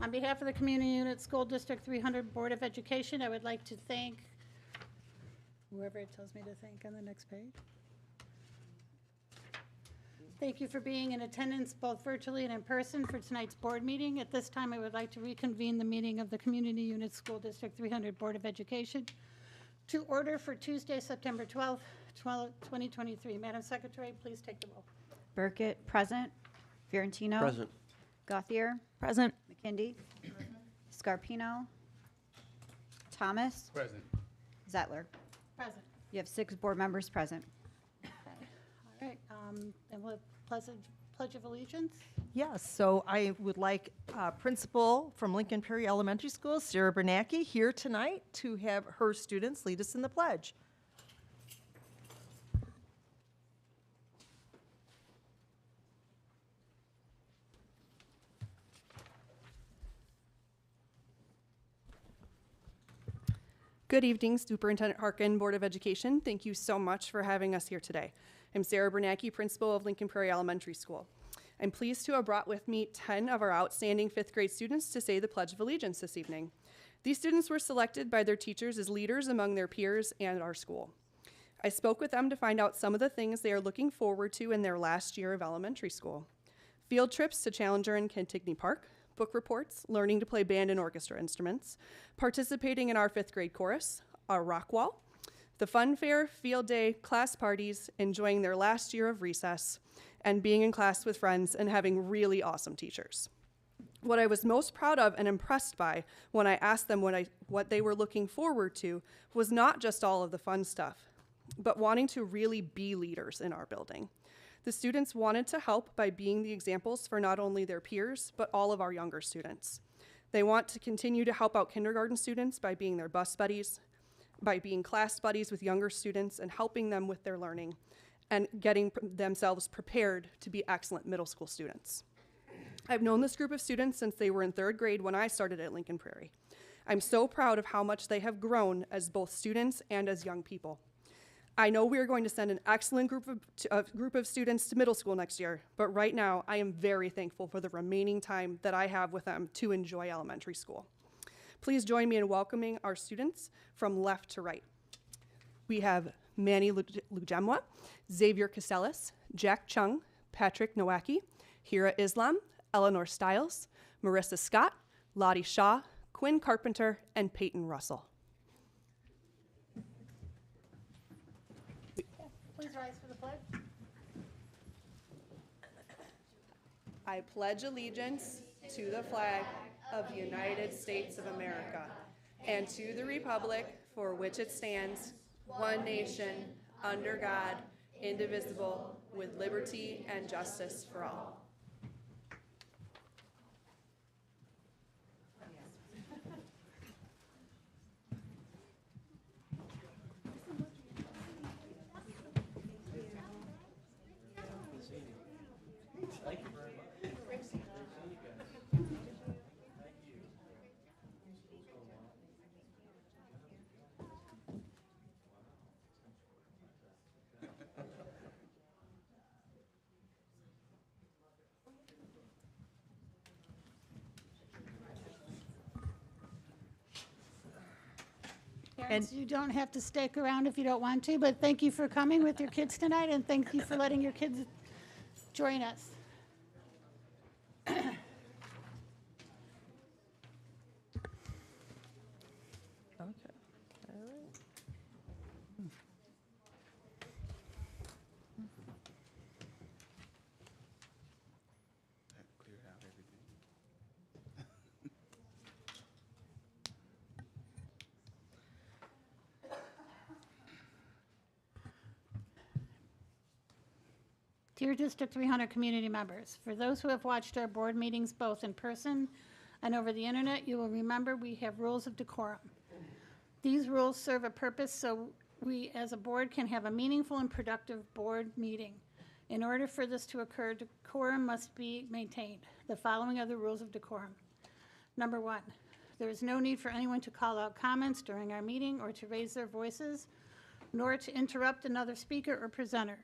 On behalf of the Community Unit School District 300 Board of Education, I would like to thank whoever it tells me to thank on the next page. Thank you for being in attendance both virtually and in person for tonight's board meeting. At this time, I would like to reconvene the meeting of the Community Unit School District 300 Board of Education to order for Tuesday, September 12th, 2023. Madam Secretary, please take the roll. Burkett, present. Fiorentino. Present. Gauthier. Present. McKindy. Scarpino. Thomas. Present. Zettler. Present. You have 6 board members present. All right, and we'll pledge of allegiance. Yes, so I would like Principal from Lincoln Prairie Elementary School, Sarah Bernacki, here tonight to have her students lead us in the pledge. Good evening, Superintendent Harkin, Board of Education. Thank you so much for having us here today. I'm Sarah Bernacki, Principal of Lincoln Prairie Elementary School. I'm pleased to have brought with me 10 of our outstanding 5th grade students to say the Pledge of Allegiance this evening. These students were selected by their teachers as leaders among their peers and our school. I spoke with them to find out some of the things they are looking forward to in their last year of elementary school. Field trips to Challenger and Cantigny Park, book reports, learning to play band and orchestra instruments, participating in our 5th grade chorus, our rock wall, the fun fair, field day, class parties, enjoying their last year of recess, and being in class with friends and having really awesome teachers. What I was most proud of and impressed by when I asked them what they were looking forward to was not just all of the fun stuff, but wanting to really be leaders in our building. The students wanted to help by being the examples for not only their peers, but all of our younger students. They want to continue to help out kindergarten students by being their bus buddies, by being class buddies with younger students and helping them with their learning and getting themselves prepared to be excellent middle school students. I've known this group of students since they were in 3rd grade when I started at Lincoln Prairie. I'm so proud of how much they have grown as both students and as young people. I know we are going to send an excellent group of students to middle school next year, but right now I am very thankful for the remaining time that I have with them to enjoy elementary school. Please join me in welcoming our students from left to right. We have Manny Lujemwa, Xavier Castellas, Jack Chung, Patrick Nowacki, Hira Islam, Eleanor Stiles, Marissa Scott, Lottie Shaw, Quinn Carpenter, and Peyton Russell. Please rise for the pledge. I pledge allegiance to the flag of the United States of America and to the republic for which it stands, one nation, under God, indivisible, with liberty and justice for all. Parents, you don't have to stick around if you don't want to, but thank you for coming with your kids tonight, and thank you for letting your kids join us. Okay. All right. That cleared out everything. Dear District 300 community members, for those who have watched our board meetings both in person and over the internet, you will remember we have rules of decorum. These rules serve a purpose so we as a board can have a meaningful and productive board meeting. In order for this to occur, decorum must be maintained. The following are the rules of decorum. Number 1, there is no need for anyone to call out comments during our meeting or to raise their voices, nor to interrupt another speaker or presenter.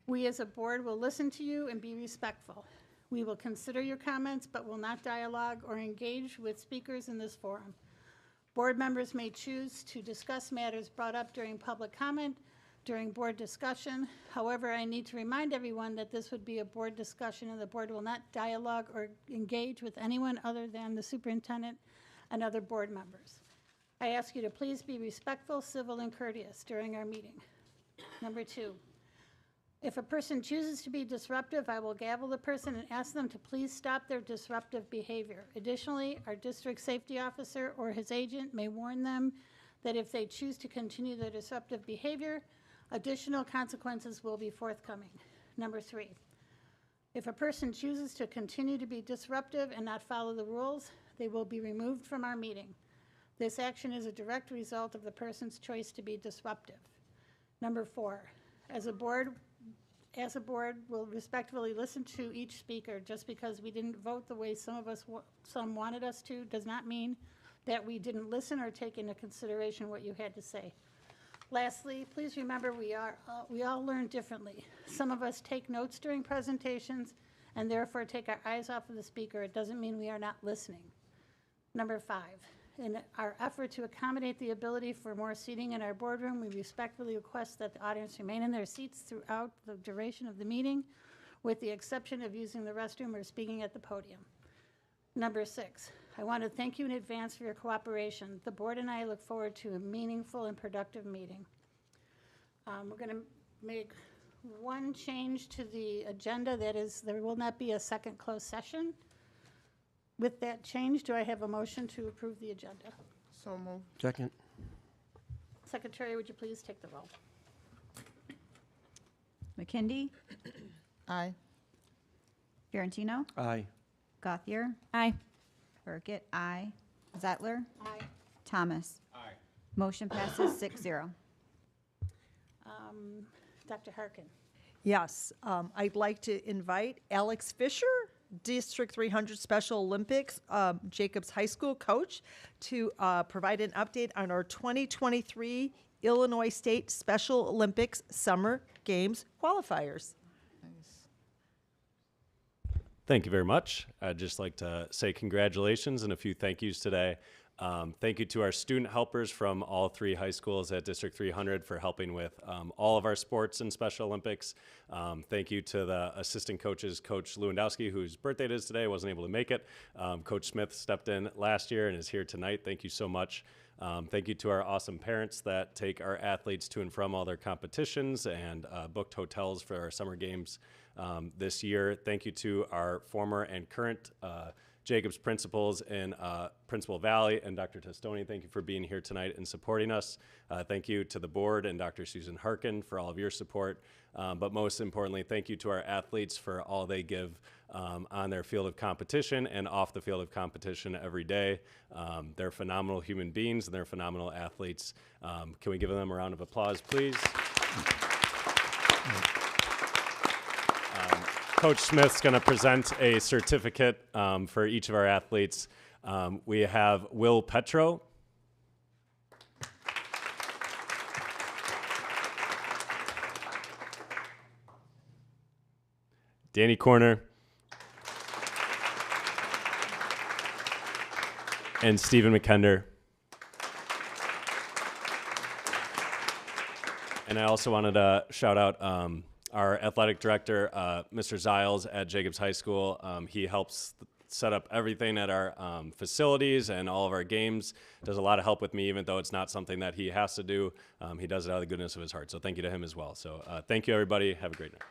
We as a board will listen to you and be respectful. We will consider your comments, but will not dialogue or engage with speakers in this forum. Board members may choose to discuss matters brought up during public comment, during board discussion. However, I need to remind everyone that this would be a board discussion and the board will not dialogue or engage with anyone other than the superintendent and other board members. I ask you to please be respectful, civil, and courteous during our meeting. Number 2, if a person chooses to be disruptive, I will gavel the person and ask them to please stop their disruptive behavior. Additionally, our district safety officer or his agent may warn them that if they choose to continue their disruptive behavior, additional consequences will be forthcoming. Number 3, if a person chooses to continue to be disruptive and not follow the rules, they will be removed from our meeting. This action is a direct result of the person's choice to be disruptive. Number 4, as a board, we'll respectfully listen to each speaker. Just because we didn't vote the way some wanted us to does not mean that we didn't listen or take into consideration what you had to say. Lastly, please remember we all learn differently. Some of us take notes during presentations and therefore take our eyes off of the speaker. It doesn't mean we are not listening. Number 5, in our effort to accommodate the ability for more seating in our boardroom, we respectfully request that the audience remain in their seats throughout the duration of the meeting, with the exception of using the restroom or speaking at the podium. Number 6, I want to thank you in advance for your cooperation. The board and I look forward to a meaningful and productive meeting. We're going to make one change to the agenda. That is, there will not be a second closed session. With that change, do I have a motion to approve the agenda? So moved. Second. Secretary, would you please take the roll? McKindy, Aye. Fiorentino, Aye. Gothier, Aye. Burkett, aye. Zettler, Aye. Thomas. Aye. Motion passes 6-0. Dr. Harkin. Yes, I'd like to invite Alex Fisher, District 300 Special Olympics Jacobs High School coach, to provide an update on our 2023 Illinois State Special Olympics Summer Games qualifiers. Thank you very much. I'd just like to say congratulations and a few thank yous today. Thank you to our student helpers from all 3 high schools at District 300 for helping with all of our sports and Special Olympics. Thank you to the assistant coaches, Coach Lewandowski, whose birthday it is today, wasn't able to make it. Coach Smith stepped in last year and is here tonight. Thank you so much. Thank you to our awesome parents that take our athletes to and from all their competitions and booked hotels for our summer games this year. Thank you to our former and current Jacobs principals in Principal Valley and Dr. Testoni. Thank you for being here tonight and supporting us. Thank you to the board and Dr. Susan Harkin for all of your support. But most importantly, thank you to our athletes for all they give on their field of competition and off the field of competition every day. They're phenomenal human beings and they're phenomenal athletes. Can we give them a round of applause, please? Coach Smith's going to present a certificate for each of our athletes. We have Will Petro. Danny Corner. And Stephen McKender. And I also wanted to shout out our athletic director, Mr. Ziles at Jacobs High School. He helps set up everything at our facilities and all of our games. Does a lot of help with me, even though it's not something that he has to do. He does it out of the goodness of his heart. So thank you to him as well. So thank you, everybody. Have a great night.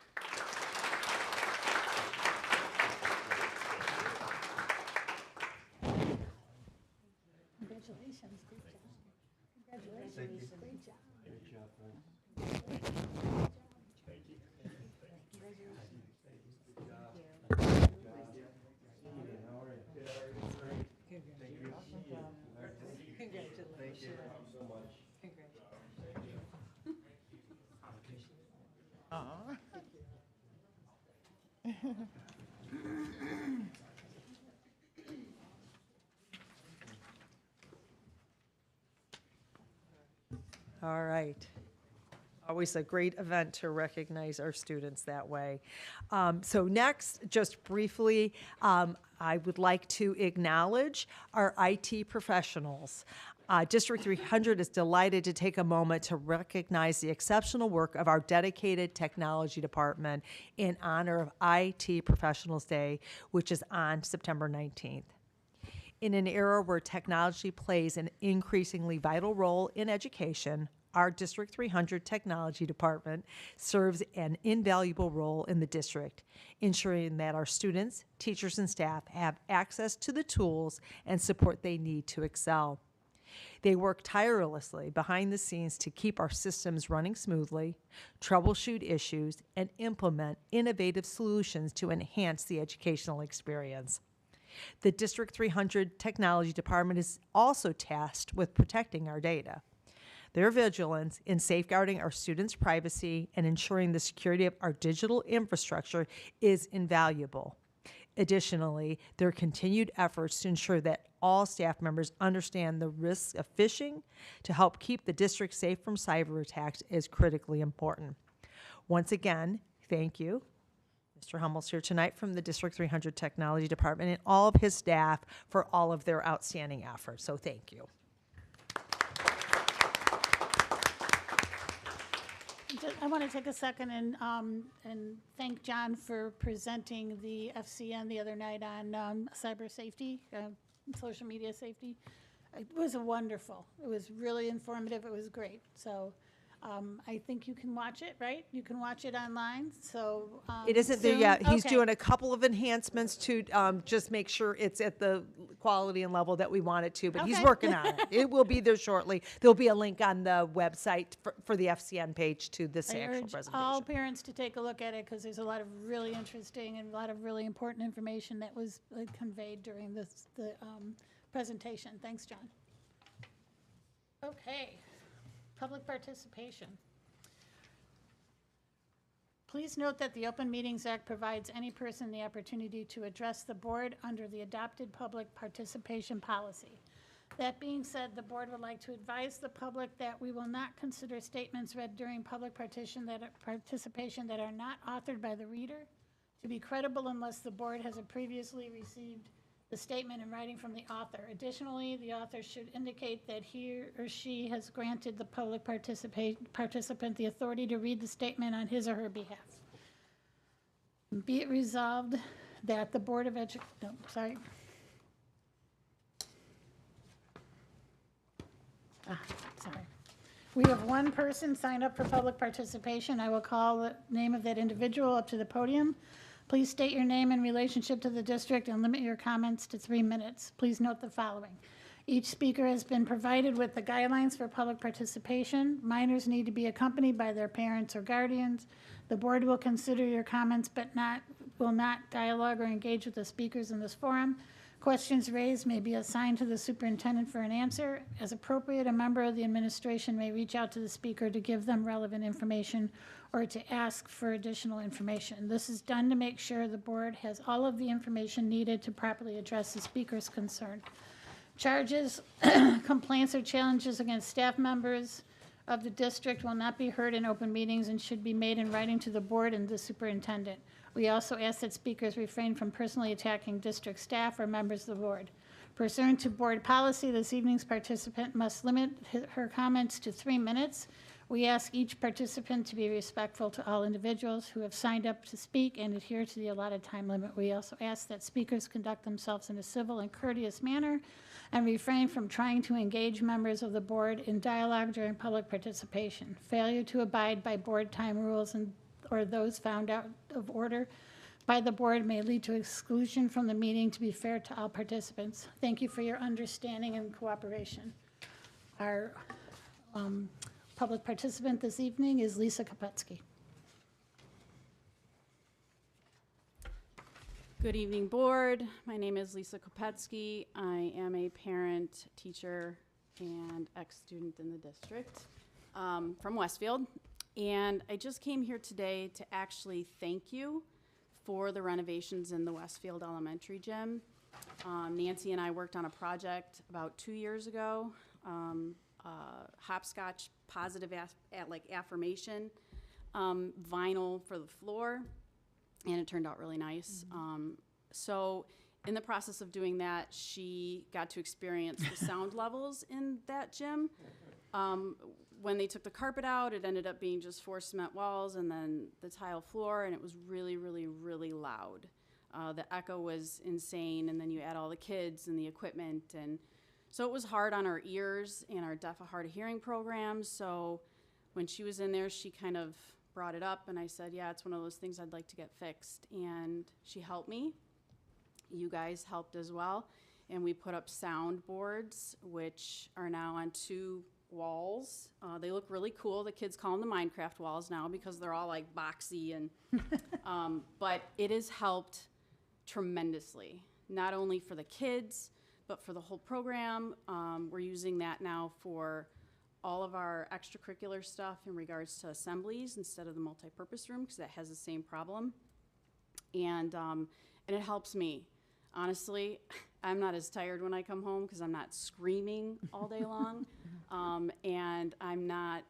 Congratulations. Great job. Congratulations. Great job. All right. Always a great event to recognize our students that way. So next, just briefly, I would like to acknowledge our IT professionals. District 300 is delighted to take a moment to recognize the exceptional work of our dedicated technology department in honor of IT Professionals Day, which is on September 19th. In an era where technology plays an increasingly vital role in education, our District 300 Technology Department serves an invaluable role in the district, ensuring that our students, teachers, and staff have access to the tools and support they need to excel. They work tirelessly behind the scenes to keep our systems running smoothly, troubleshoot issues, and implement innovative solutions to enhance the educational experience. The District 300 Technology Department is also tasked with protecting our data. Their vigilance in safeguarding our students' privacy and ensuring the security of our digital infrastructure is invaluable. Additionally, their continued efforts to ensure that all staff members understand the risks of phishing to help keep the district safe from cyber attacks is critically important. Once again, thank you. Mr. Hummel's here tonight from the District 300 Technology Department and all of his staff for all of their outstanding efforts, so thank you. I want to take a second and thank John for presenting the FCN the other night on cyber safety, social media safety. It was wonderful. It was really informative. It was great. So I think you can watch it, right? You can watch it online. So It isn't there soon? yet. He's Okay. doing a couple of enhancements to just make sure it's at the quality and level that we want it to, but he's Okay. working on it. It will be there shortly. There'll be a link on the website for the FCN page to this I actual urge presentation. all parents to take a look at it because there's a lot of really interesting and a lot of really important information that was conveyed during the presentation. Thanks, John. Okay, public participation. Please note that the Open Meetings Act provides any person the opportunity to address the board under the adopted public participation policy. That being said, the board would like to advise the public that we will not consider statements read during public participation that are not authored by the reader to be credible unless the board has previously received the statement in writing from the author. Additionally, the author should indicate that he or she has granted the public participant the authority to read the statement on his or her behalf. Be it resolved that the Board of We have one person signed up for public participation. I will call the name of that individual up to the podium. Please state your name in relationship to the district and limit your comments to 3 minutes. Please note the following. Each speaker has been provided with the guidelines for public participation. Minors need to be accompanied by their parents or guardians. The board will consider your comments but will not dialogue or engage with the speakers in this forum. Questions raised may be assigned to the superintendent for an answer. As appropriate, a member of the administration may reach out to the speaker to give them relevant information or to ask for additional information. This is done to make sure the board has all of the information needed to properly address the speaker's concern. Charges, complaints, or challenges against staff members of the district will not be heard in open meetings and should be made in writing to the board and the superintendent. We also ask that speakers refrain from personally attacking district staff or members of the board. Pursuant to board policy, this evening's participant must limit her comments to 3 minutes. We ask each participant to be respectful to all individuals who have signed up to speak and adhere to the allotted time limit. We also ask that speakers conduct themselves in a civil and courteous manner and refrain from trying to engage members of the board in dialogue during public participation. Failure to abide by board time rules or those found out of order by the board may lead to exclusion from the meeting. To be fair to all participants, thank you for your understanding and cooperation. Our public participant this evening is Lisa Kopetsky. Good evening, board. My name is Lisa Kopetsky. I am a parent, teacher, and ex-student in the district from Westfield. And I just came here today to actually thank you for the renovations in the Westfield Elementary Gym. Nancy and I worked on a project about 2 years ago, hopscotch positive affirmation vinyl for the floor, and it turned out really nice. So in the process of doing that, she got to experience the sound levels in that gym. When they took the carpet out, it ended up being just 4 cement walls and then the tile floor, and it was really, really, really loud. The echo was insane, and then you add all the kids and the equipment, and so it was hard on our ears and our deaf of hard of hearing programs. So when she was in there, she kind of brought it up, and I said, yeah, it's one of those things I'd like to get fixed, and she helped me. You guys helped as well, and we put up sound boards, which are now on 2 walls. They look really cool. The kids call them the Minecraft walls now because they're all like boxy, and but it has helped tremendously, not only for the kids, but for the whole program. We're using that now for all of our extracurricular stuff in regards to assemblies instead of the multi-purpose room, because that has the same problem. And it helps me. Honestly, I'm not as tired when I come home because I'm not screaming all day long. And I'm not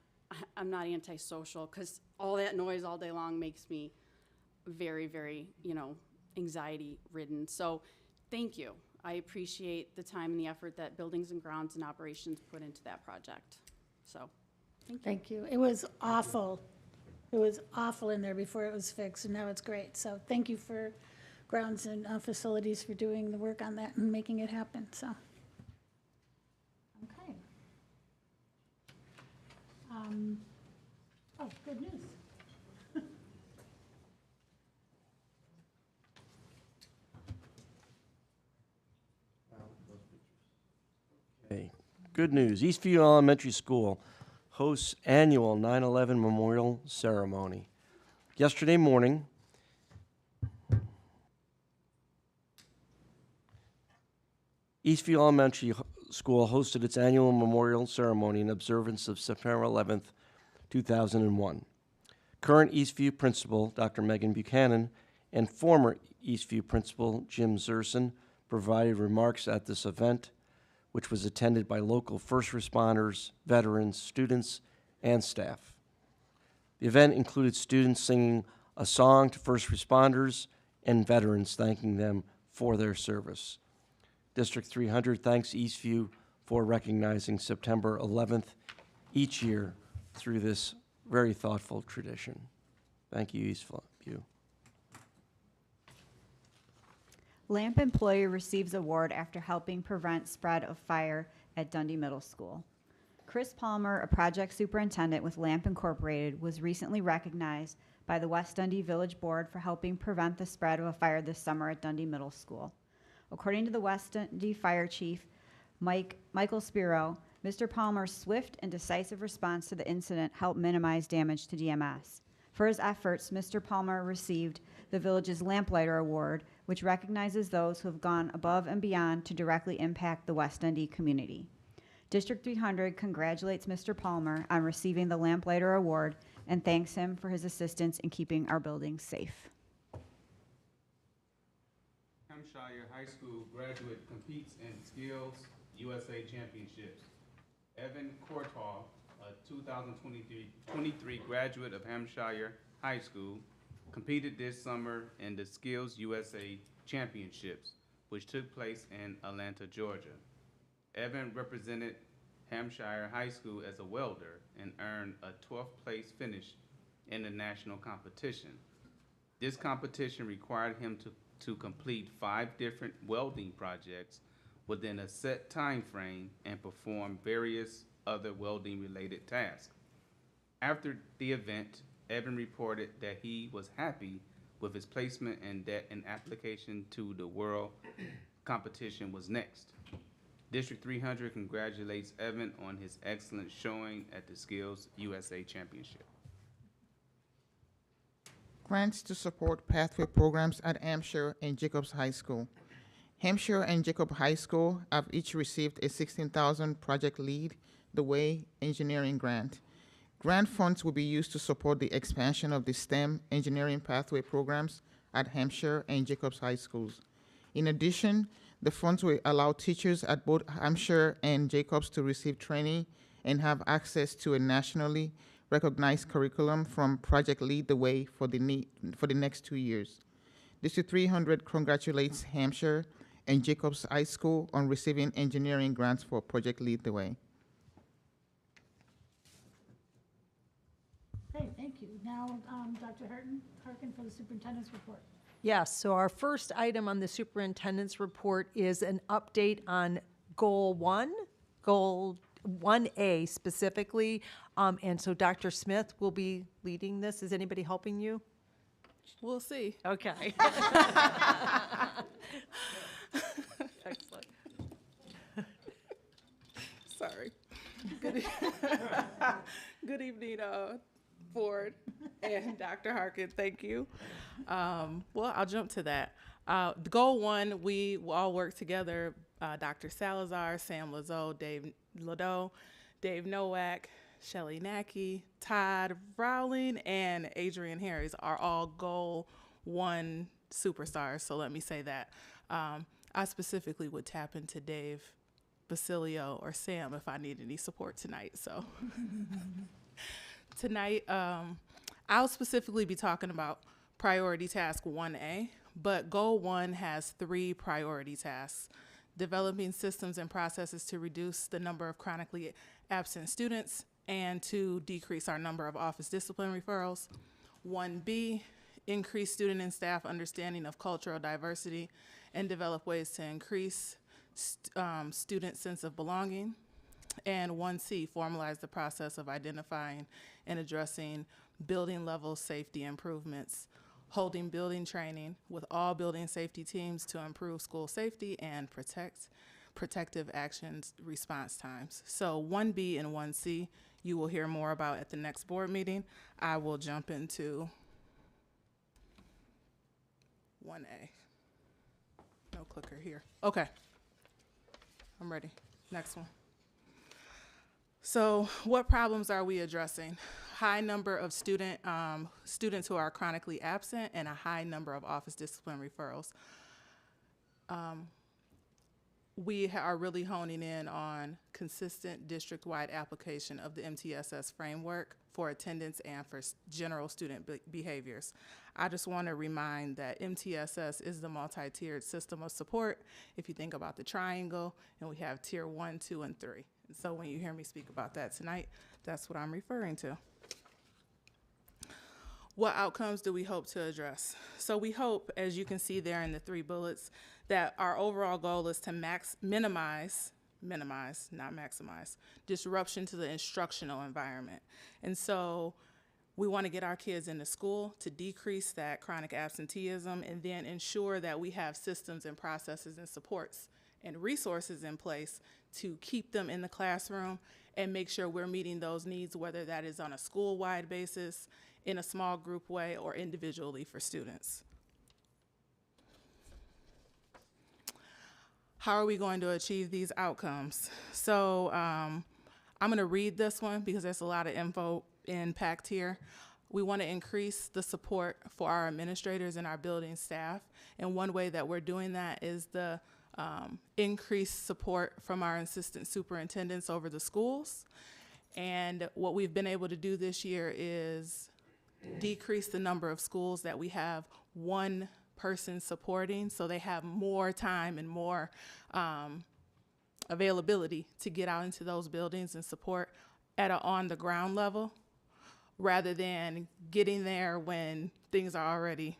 antisocial, because all that noise all day long makes me very, very, anxiety ridden. So thank you. I appreciate the time and the effort that Buildings and Grounds and Operations put into that project. So, thank you. Thank you. It was awful. It was awful in there before it was fixed, and now it's great. So thank you for Grounds and Facilities for doing the work on that and making it happen, so. Okay. Oh, good news. Okay. Good news. Eastview Elementary School hosts annual 9/11 memorial ceremony. Yesterday morning, Eastview Elementary School hosted its annual memorial ceremony in observance of September 11th, 2001. Current Eastview principal, Dr. Megan Buchanan, and former Eastview principal, Jim Zerson, provided remarks at this event, which was attended by local first responders, veterans, students, and staff. The event included students singing a song to first responders and veterans, thanking them for their service. District 300 thanks Eastview for recognizing September 11th each year through this very thoughtful tradition. Thank you, Eastview. Lamp employee receives award after helping prevent spread of fire at Dundee Middle School. Chris Palmer, a project superintendent with Lamp Incorporated, was recently recognized by the West Dundee Village Board for helping prevent the spread of a fire this summer at Dundee Middle School. According to the West Dundee Fire Chief, Michael Spiro, Mr. Palmer's swift and decisive response to the incident helped minimize damage to DMS. For his efforts, Mr. Palmer received the village's Lamplighter Award, which recognizes those who have gone above and beyond to directly impact the West Dundee community. District 300 congratulates Mr. Palmer on receiving the Lamplighter Award and thanks him for his assistance in keeping our buildings safe. Hampshire High School graduate competes in Skills USA Championships. Evan Courtall, a 2023 graduate of Hampshire High School, competed this summer in the Skills USA Championships, which took place in Atlanta, Georgia. Evan represented Hampshire High School as a welder and earned a 12th place finish in the national competition. This competition required him to complete 5 different welding projects within a set time frame and perform various other welding-related tasks. After the event, Evan reported that he was happy with his placement and that an application to the world competition was next. District 300 congratulates Evan on his excellent showing at the Skills USA Championship. Grants to support pathway programs at Hampshire and Jacobs High School. Hampshire and Jacob High School have each received a $16,000 Project Lead the Way engineering grant. Grant funds will be used to support the expansion of the STEM engineering pathway programs at Hampshire and Jacobs High Schools. In addition, the funds will allow teachers at both Hampshire and Jacobs to receive training and have access to a nationally recognized curriculum from Project Lead the Way for the next 2 years. District 300 congratulates Hampshire and Jacobs High School on receiving engineering grants for Project Lead the Way. Okay, thank you. Now, Dr. Harkin for the superintendent's report. Yes, so our first item on the superintendent's report is an update on Goal 1A specifically. And so Dr. Smith will be leading this. Is anybody helping you? We'll see. Okay. Excellent. Sorry. Good evening, Board and Dr. Harkin. Thank you. Well, I'll jump to that. Goal 1, we all work together. Dr. Salazar, Sam Lazo, Dave Ladeau, Dave Nowak, Shelly Nackey, Todd Rowling, and Adrian Harris are all Goal 1 superstars. So let me say that. I specifically would tap into Dave Basilio or Sam if I need any support tonight. So tonight, I'll specifically be talking about priority task 1A, but Goal 1 has 3 priority tasks: developing systems and processes to reduce the number of chronically absent students and to decrease our number of office discipline referrals. 1B, increase student and staff understanding of cultural diversity and develop ways to increase student sense of belonging. And 1C, formalize the process of identifying and addressing building level safety improvements, holding building training with all building safety teams to improve school safety and protective actions response times. So 1B and 1C, you will hear more about at the next board meeting. I will jump into 1A. No clicker here. Okay. I'm ready. Next one. So what problems are we addressing? High number of students who are chronically absent and a high number of office discipline referrals. We are really honing in on consistent district-wide application of the MTSS framework for attendance and for general student behaviors. I just want to remind that MTSS is the multi-tiered system of support. If you think about the triangle, and we have tier 1, 2, and 3. And so when you hear me speak about that tonight, that's what I'm referring to. What outcomes do we hope to address? So we hope, as you can see there in the 3 bullets, that our overall goal is to minimize, not maximize, disruption to the instructional environment. And so we want to get our kids into school to decrease that chronic absenteeism and then ensure that we have systems and processes and supports and resources in place to keep them in the classroom and make sure we're meeting those needs, whether that is on a school-wide basis, in a small group way, or individually for students. How are we going to achieve these outcomes? So I'm going to read this one because there's a lot of info packed here. We want to increase the support for our administrators and our building staff. And one way that we're doing that is the increased support from our assistant superintendents over the schools. And what we've been able to do this year is decrease the number of schools that we have one person supporting, so they have more time and more availability to get out into those buildings and support at an on-the-ground level, rather than getting there when things are already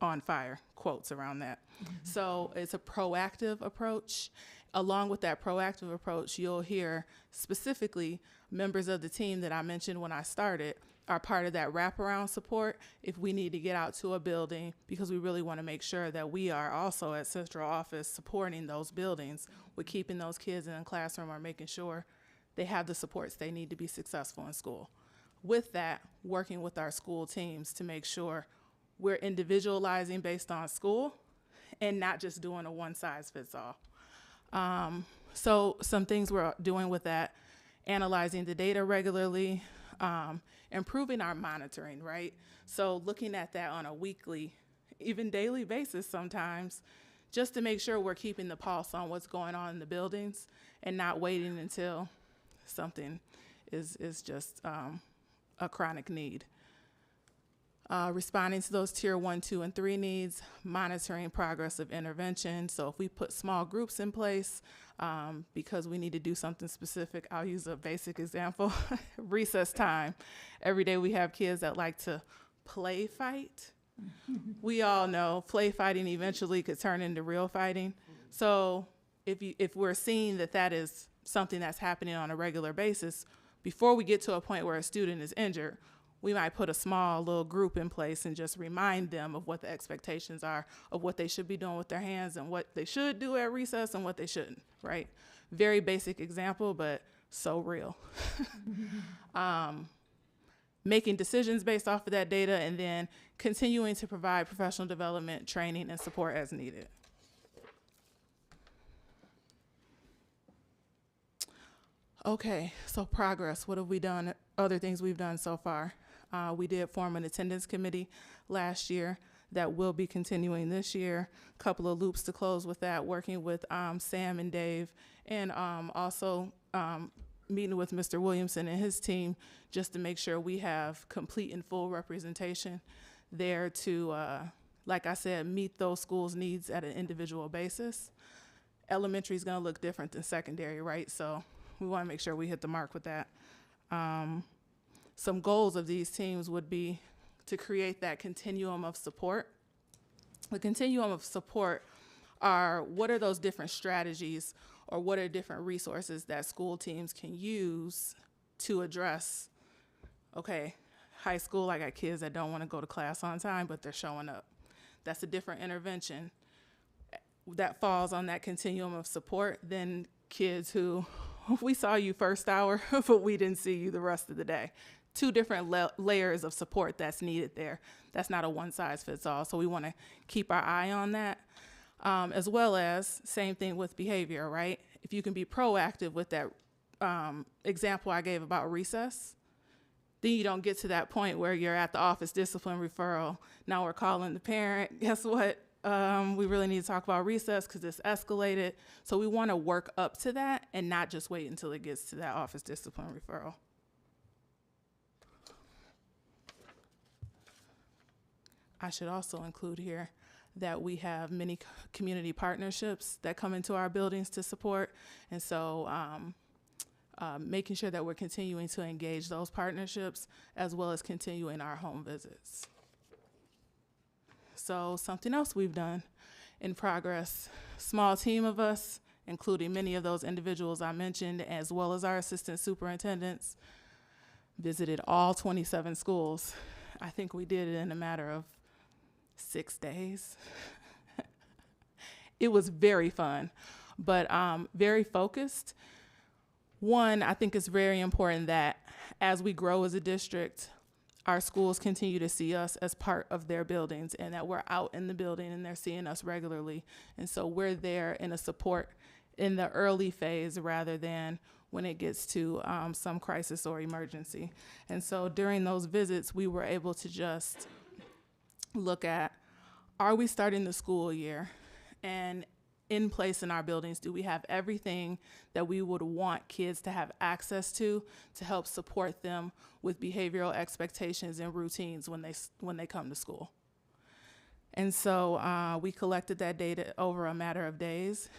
on fire, quotes around that. Mm-hmm. So it's a proactive approach. Along with that proactive approach, you'll hear specifically members of the team that I mentioned when I started are part of that wraparound support if we need to get out to a building, because we really want to make sure that we are also at central office supporting those buildings with keeping those kids in the classroom or making sure they have the supports they need to be successful in school. With that, working with our school teams to make sure we're individualizing based on school and not just doing a one-size-fits-all. So some things we're doing with that: analyzing the data regularly, improving our monitoring, right? So looking at that on a weekly, even daily basis sometimes, just to make sure we're keeping the pulse on what's going on in the buildings and not waiting until something is just a chronic need. Responding to those tier 1, 2, and 3 needs, monitoring progress of intervention. So if we put small groups in place, because we need to do something specific, I'll use a basic example, recess time. Every day we have kids that like to play fight. We all know play fighting eventually could turn into real fighting. So if we're seeing that is something that's happening on a regular basis, before we get to a point where a student is injured, we might put a small little group in place and just remind them of what the expectations are of what they should be doing with their hands and what they should do at recess and what they shouldn't, right? Very basic example, but so real. Making decisions based off of that data and then continuing to provide professional development, training, and support as needed. Okay, so progress. What have we done? Other things we've done so far. We did form an attendance committee last year that will be continuing this year. A couple of loops to close with that, working with Sam and Dave, and also meeting with Mr. Williamson and his team just to make sure we have complete and full representation there to, like I said, meet those schools' needs at an individual basis. Elementary is going to look different than secondary, right? So we want to make sure we hit the mark with that. Some goals of these teams would be to create that continuum of support. The continuum of support are what are those different strategies or what are different resources that school teams can use to address, okay, high school, I got kids that don't want to go to class on time, but they're showing up. That's a different intervention that falls on that continuum of support than kids who, we saw you first hour, but we didn't see you the rest of the day. Two different layers of support that's needed there. That's not a one size fits all. So we want to keep our eye on that. As well as same thing with behavior, right? If you can be proactive with that example I gave about recess, then you don't get to that point where you're at the office discipline referral. Now we're calling the parent. Guess what? We really need to talk about recess because it's escalated. So we want to work up to that and not just wait until it gets to that office discipline referral. I should also include here that we have many community partnerships that come into our buildings to support. And so making sure that we're continuing to engage those partnerships as well as continuing our home visits. So something else we've done in progress, small team of us, including many of those individuals I mentioned, as well as our assistant superintendents, visited all 27 schools. I think we did it in a matter of 6 days. It was very fun, but very focused. One, I think it's very important that as we grow as a district, our schools continue to see us as part of their buildings and that we're out in the building and they're seeing us regularly. And so we're there in a support in the early phase rather than when it gets to some crisis or emergency. And so during those visits, we were able to just look at, are we starting the school year? And in place in our buildings, do we have everything that we would want kids to have access to help support them with behavioral expectations and routines when they come to school? And so we collected that data over a matter of days.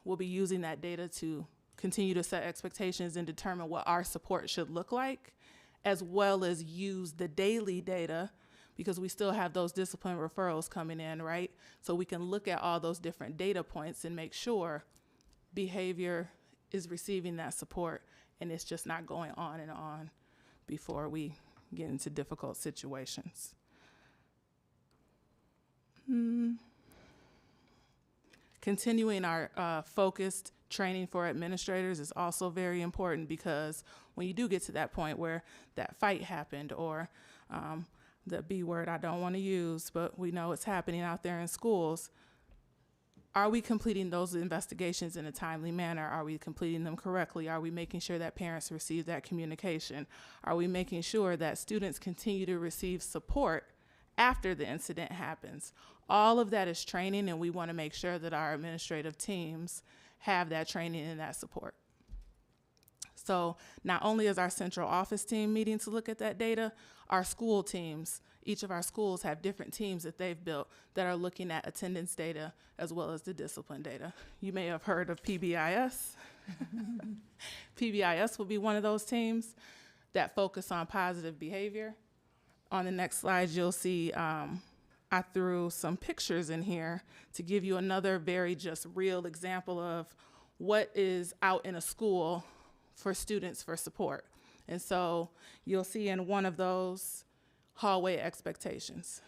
We'll be using that data to continue to set expectations and determine what our support should look like, as well as use the daily data because we still have those discipline referrals coming in, right? So we can look at all those different data points and make sure behavior is receiving that support and it's just not going on and on before we get into difficult situations. Continuing our focused training for administrators is also very important because when you do get to that point where that fight happened or the B word I don't want to use, but we know it's happening out there in schools. Are we completing those investigations in a timely manner? Are we completing them correctly? Are we making sure that parents receive that communication? Are we making sure that students continue to receive support after the incident happens? All of that is training, and we want to make sure that our administrative teams have that training and that support. So not only is our central office team meeting to look at that data, our school teams, each of our schools have different teams that they've built that are looking at attendance data as well as the discipline data. You may have heard of PBIS. PBIS will be one of those teams that focus on positive behavior. On the next slide, you'll see I threw some pictures in here to give you another very just real example of what is out in a school for students for support. And so you'll see in one of those hallway expectations.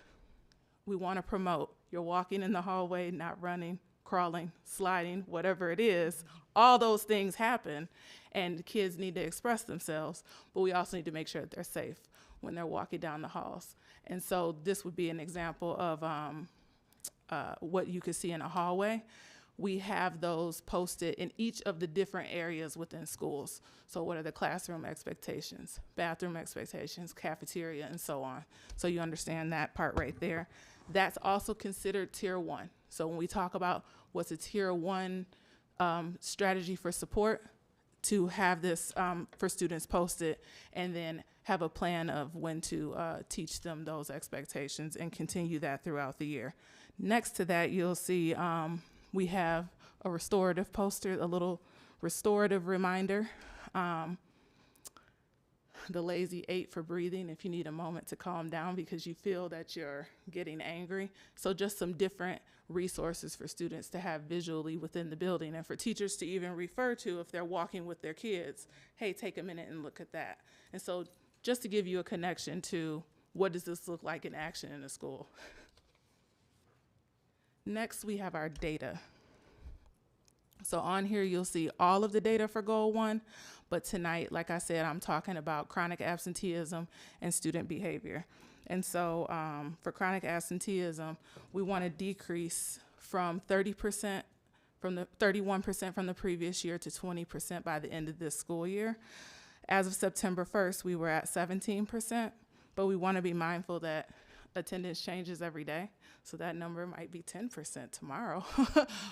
We want to promote you're walking in the hallway, not running, crawling, sliding, whatever it is. All those things happen, and kids need to express themselves, but we also need to make sure that they're safe when they're walking down the halls. And so this would be an example of what you could see in a hallway. We have those posted in each of the different areas within schools. So what are the classroom expectations, bathroom expectations, cafeteria, and so on. So you understand that part right there. That's also considered tier 1. So when we talk about what's a tier 1 strategy for support, to have this for students posted and then have a plan of when to teach them those expectations and continue that throughout the year. Next to that, you'll see we have a restorative poster, a little restorative reminder. The lazy 8 for breathing if you need a moment to calm down because you feel that you're getting angry. So just some different resources for students to have visually within the building and for teachers to even refer to if they're walking with their kids. Hey, take a minute and look at that. And so just to give you a connection to what does this look like in action in a school. Next, we have our data. So on here, you'll see all of the data for Goal 1, but tonight, like I said, I'm talking about chronic absenteeism and student behavior. And so for chronic absenteeism, we want to decrease from 30%, from the 31% from the previous year to 20% by the end of this school year. As of September 1st, we were at 17%, but we want to be mindful that attendance changes every day. So that number might be 10% tomorrow,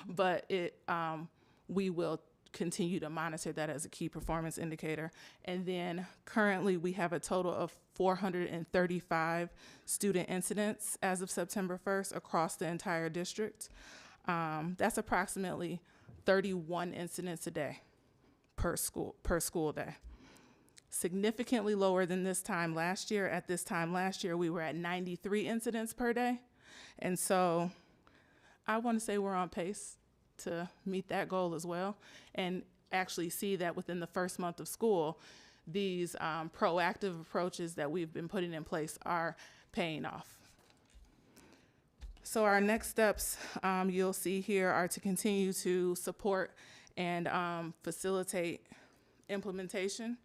but we will continue to monitor that as a key performance indicator. And then currently we have a total of 435 student incidents as of September 1st across the entire district. That's approximately 31 incidents a day per school day. Significantly lower than this time last year. At this time last year, we were at 93 incidents per day. And so I want to say we're on pace to meet that goal as well and actually see that within the first month of school, these proactive approaches that we've been putting in place are paying off. So our next steps you'll see here are to continue to support and facilitate implementation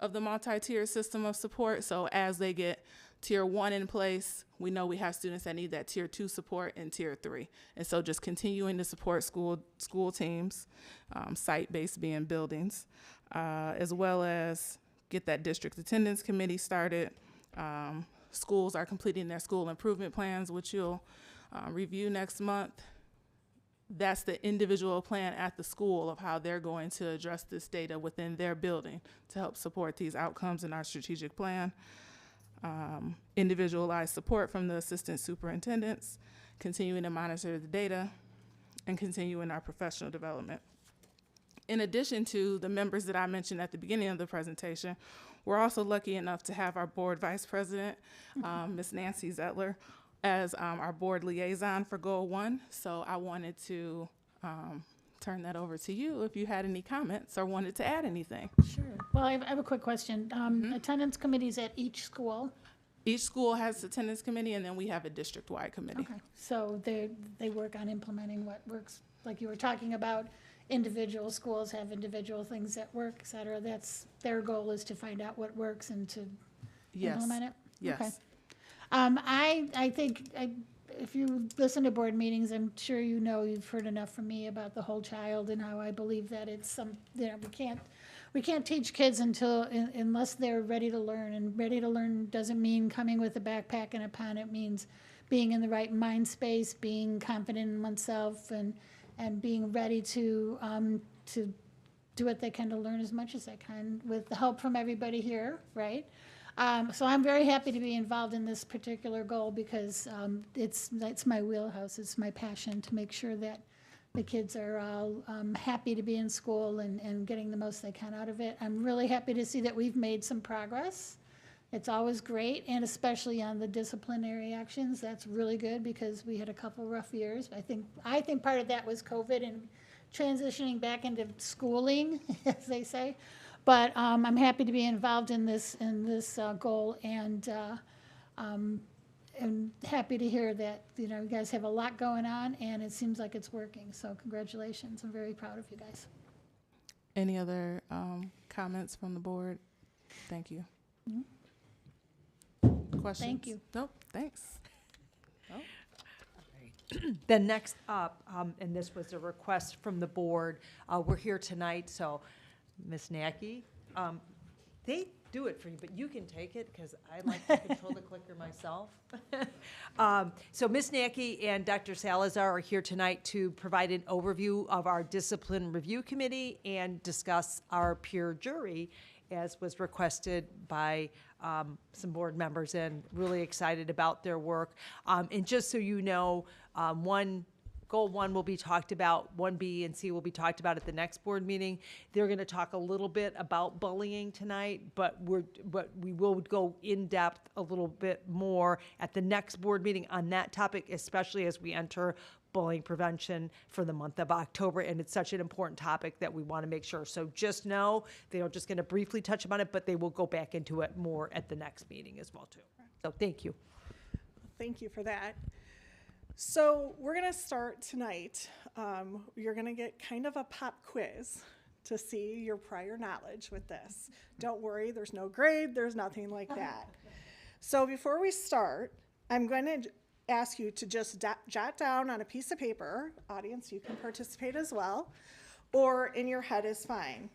of the multi-tier system of support. So as they get tier 1 in place, we know we have students that need that tier 2 support and tier 3. And so just continuing to support school teams, site-based being buildings, as well as get that district attendance committee started. Schools are completing their school improvement plans, which you'll review next month. That's the individual plan at the school of how they're going to address this data within their building to help support these outcomes in our strategic plan. Individualized support from the assistant superintendents, continuing to monitor the data, and continuing our professional development. In addition to the members that I mentioned at the beginning of the presentation, we're also lucky enough to have our board vice president, Ms. Nancy Zettler, as our board liaison for Goal 1. So I wanted to turn that over to you if you had any comments or wanted to add anything. Sure. Well, I have a quick question. Attendance committees at each school? Each school has attendance committee, and then we have a district-wide committee. Okay. So they work on implementing what works, like you were talking about. Individual schools have individual things that work, et cetera. That's their goal, is to find out what works and to implement it? Yes. Okay. I think if you listen to board meetings, I'm sure you know, you've heard enough from me about the whole child and how I believe that it's we can't teach kids unless they're ready to learn. And ready to learn doesn't mean coming with a backpack and a pen. It means being in the right mind space, being confident in oneself, and being ready to do what they can to learn as much as they can with the help from everybody here, right? So I'm very happy to be involved in this particular goal because it's my wheelhouse, it's my passion to make sure that the kids are all happy to be in school and getting the most they can out of it. I'm really happy to see that we've made some progress. It's always great, and especially on the disciplinary actions, that's really good because we had a couple rough years. I think part of that was COVID and transitioning back into schooling, as they say. But I'm happy to be involved in this goal, and happy to hear that you guys have a lot going on, and it seems like it's working. So congratulations! I'm very proud of you guys. Any other comments from the board? Thank you. Mhm. Questions? Thank you. Nope, thanks. Then next up, and this was a request from the board, we're here tonight, so Ms. Nacky, they do it for you, but you can take it because I like to control the clicker myself. So Ms. Nacky and Dr. Salazar are here tonight to provide an overview of our discipline review committee and discuss our peer jury, as was requested by some board members, and really excited about their work. And just so you know, Goal 1 will be talked about, 1B and C will be talked about at the next board meeting. They're going to talk a little bit about bullying tonight, but we will go in depth a little bit more at the next board meeting on that topic, especially as we enter bullying prevention for the month of October, and it's such an important topic that we want to make sure. So just know they're just going to briefly touch upon it, but they will go back into it more at the next meeting as well too. So thank you. Thank you for that. So we're going to start tonight. You're going to get kind of a pop quiz to see your prior knowledge with this. Don't worry, there's no grade, there's nothing like that. So before we start, I'm going to ask you to just jot down on a piece of paper. Audience, you can participate as well, or in your head is fine.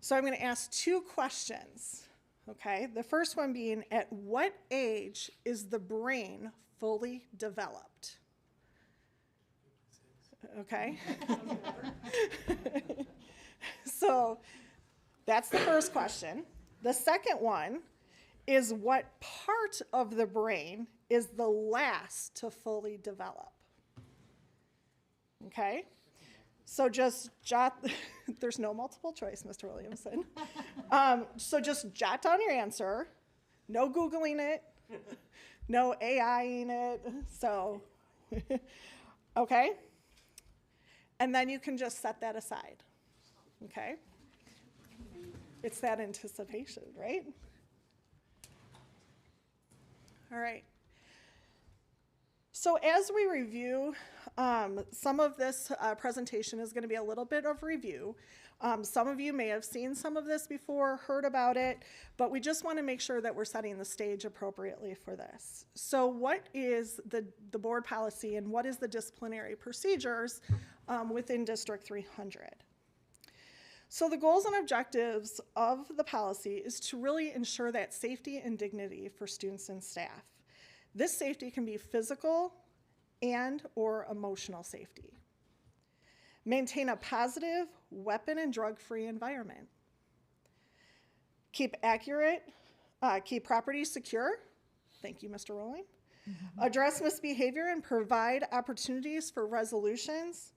So I'm going to ask 2 questions, okay? The first one being, at what age is the brain fully developed? Okay. So that's the first question. The second one is, what part of the brain is the last to fully develop? Okay. So just jot, there's no multiple choice, Mr. Williamson. So just jot down your answer. No Googling it. No AIing it. So, okay. And then you can just set that aside. Okay. It's that anticipation, right? All right. So as we review, some of this presentation is going to be a little bit of review. Some of you may have seen some of this before, heard about it, but we just want to make sure that we're setting the stage appropriately for this. So what is the board policy, and what is the disciplinary procedures within District 300? So the goals and objectives of the policy is to really ensure that safety and dignity for students and staff. This safety can be physical and or emotional safety. Maintain a positive, weapon and drug-free environment. Keep property secure. Thank you, Mr. Rowling. Address misbehavior and provide opportunities for resolutions,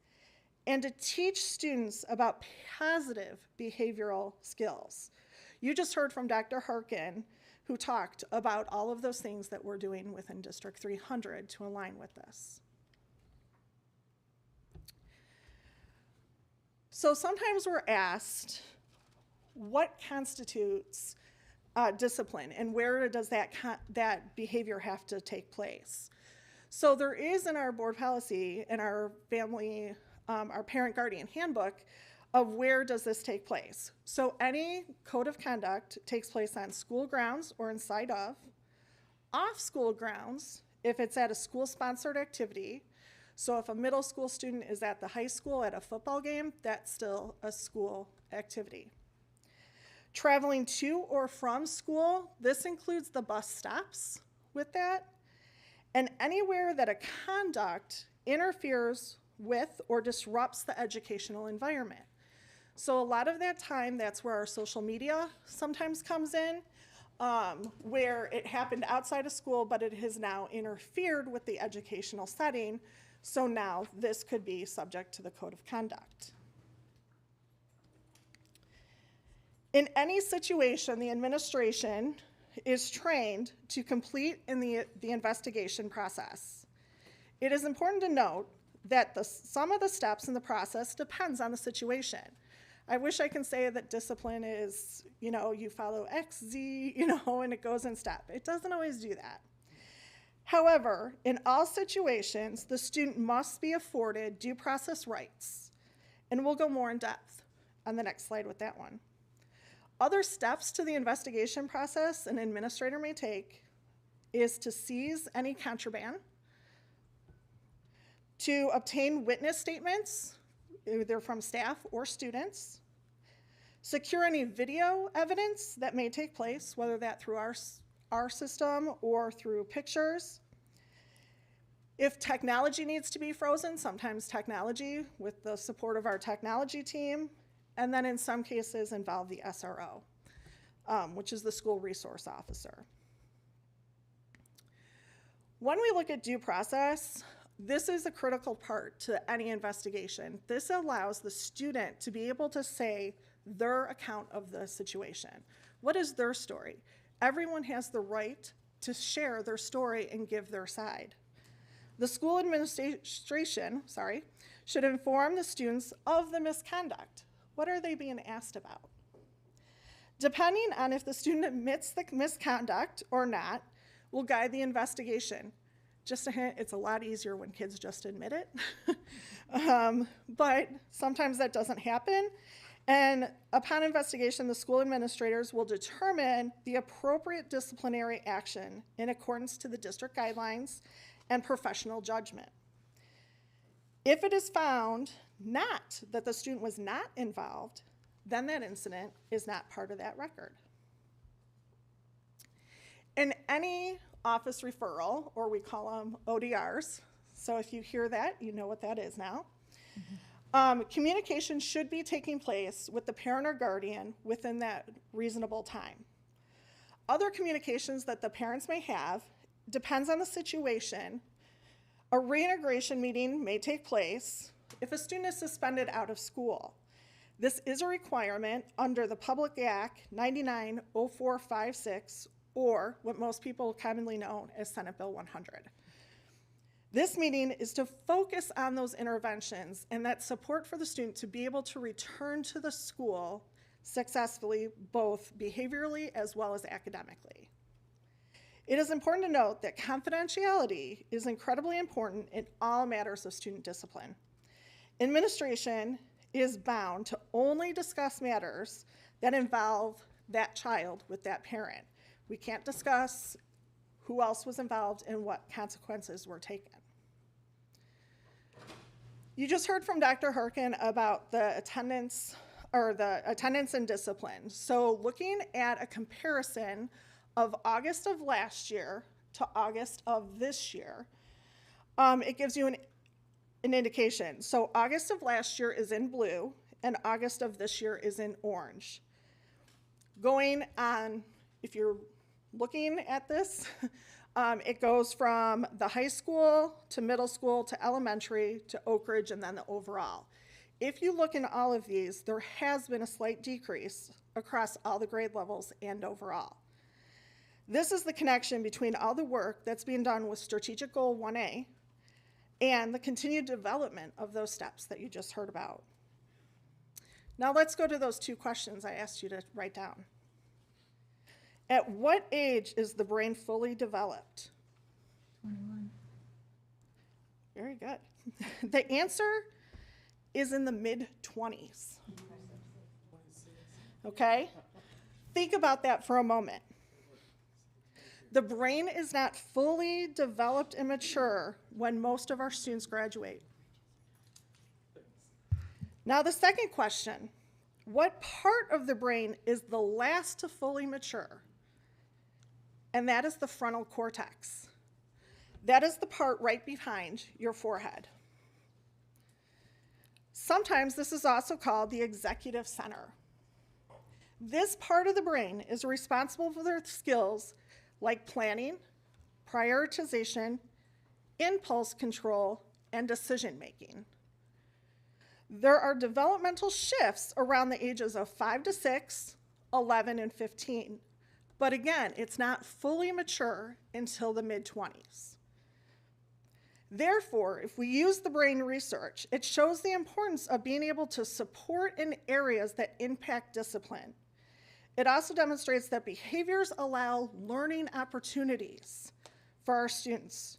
and to teach students about positive behavioral skills. You just heard from Dr. Harkin, who talked about all of those things that we're doing within District 300 to align with this. So sometimes we're asked, what constitutes discipline, and where does that behavior have to take place? So there is in our board policy, in our family, our parent guardian handbook, of where does this take place. So any code of conduct takes place on school grounds or inside of, off school grounds if it's at a school-sponsored activity. So if a middle school student is at the high school at a football game, that's still a school activity. Traveling to or from school, this includes the bus stops with that, and anywhere that a conduct interferes with or disrupts the educational environment. So a lot of that time, that's where our social media sometimes comes in, where it happened outside of school, but it has now interfered with the educational setting. So now this could be subject to the code of conduct. In any situation, the administration is trained to complete in the investigation process. It is important to note that some of the steps in the process depends on the situation. I wish I can say that discipline is, you follow X, Z, and it goes in step. It doesn't always do that. However, in all situations, the student must be afforded due process rights. And we'll go more in depth on the next slide with that one. Other steps to the investigation process an administrator may take is to seize any contraband, to obtain witness statements, either from staff or students, secure any video evidence that may take place, whether that through our system or through pictures. If technology needs to be frozen, sometimes technology with the support of our technology team, and then in some cases involve the SRO, which is the school resource officer. When we look at due process, this is a critical part to any investigation. This allows the student to be able to say their account of the situation. What is their story? Everyone has the right to share their story and give their side. The school administration, should inform the students of the misconduct. What are they being asked about? Depending on if the student admits the misconduct or not, will guide the investigation. Just a hint, it's a lot easier when kids just admit it. But sometimes that doesn't happen. And upon investigation, the school administrators will determine the appropriate disciplinary action in accordance to the district guidelines and professional judgment. If it is found not that the student was not involved, then that incident is not part of that record. In any office referral, or we call them ODRs, so if you hear that, you know what that is now. Communication should be taking place with the parent or guardian within that reasonable time. Other communications that the parents may have depends on the situation. A reintegration meeting may take place if a student is suspended out of school. This is a requirement under the Public Act 990456, or what most people commonly know as Senate Bill 100. This meeting is to focus on those interventions and that support for the student to be able to return to the school successfully, both behaviorally as well as academically. It is important to note that confidentiality is incredibly important in all matters of student discipline. Administration is bound to only discuss matters that involve that child with that parent. We can't discuss who else was involved and what consequences were taken. You just heard from Dr. Harkin about the attendance and discipline. So looking at a comparison of August of last year to August of this year, it gives you an indication. So August of last year is in blue and August of this year is in orange. Going on, if you're looking at this, it goes from the high school to middle school to elementary to Oak Ridge and then the overall. If you look in all of these, there has been a slight decrease across all the grade levels and overall. This is the connection between all the work that's being done with Strategic Goal 1A and the continued development of those steps that you just heard about. Now let's go to those two questions I asked you to write down. At what age is the brain fully developed? 21. Very good. The answer is in the mid-20s. Okay? Think about that for a moment. The brain is not fully developed and mature when most of our students graduate. Now the second question, what part of the brain is the last to fully mature? And that is the frontal cortex. That is the part right behind your forehead. Sometimes this is also called the executive center. This part of the brain is responsible for their skills like planning, prioritization, impulse control, and decision making. There are developmental shifts around the ages of 5 to 6, 11, and 15. But again, it's not fully mature until the mid-20s. Therefore, if we use the brain research, it shows the importance of being able to support in areas that impact discipline. It also demonstrates that behaviors allow learning opportunities for our students.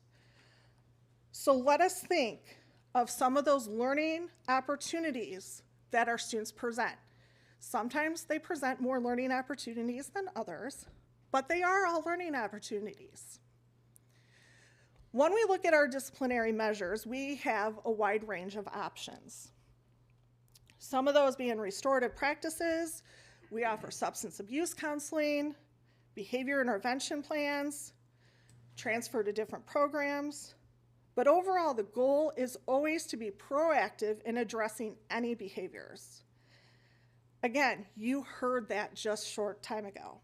So let us think of some of those learning opportunities that our students present. Sometimes they present more learning opportunities than others, but they are all learning opportunities. When we look at our disciplinary measures, we have a wide range of options. Some of those being restorative practices. We offer substance abuse counseling, behavior intervention plans, transfer to different programs. But overall, the goal is always to be proactive in addressing any behaviors. Again, you heard that just a short time ago.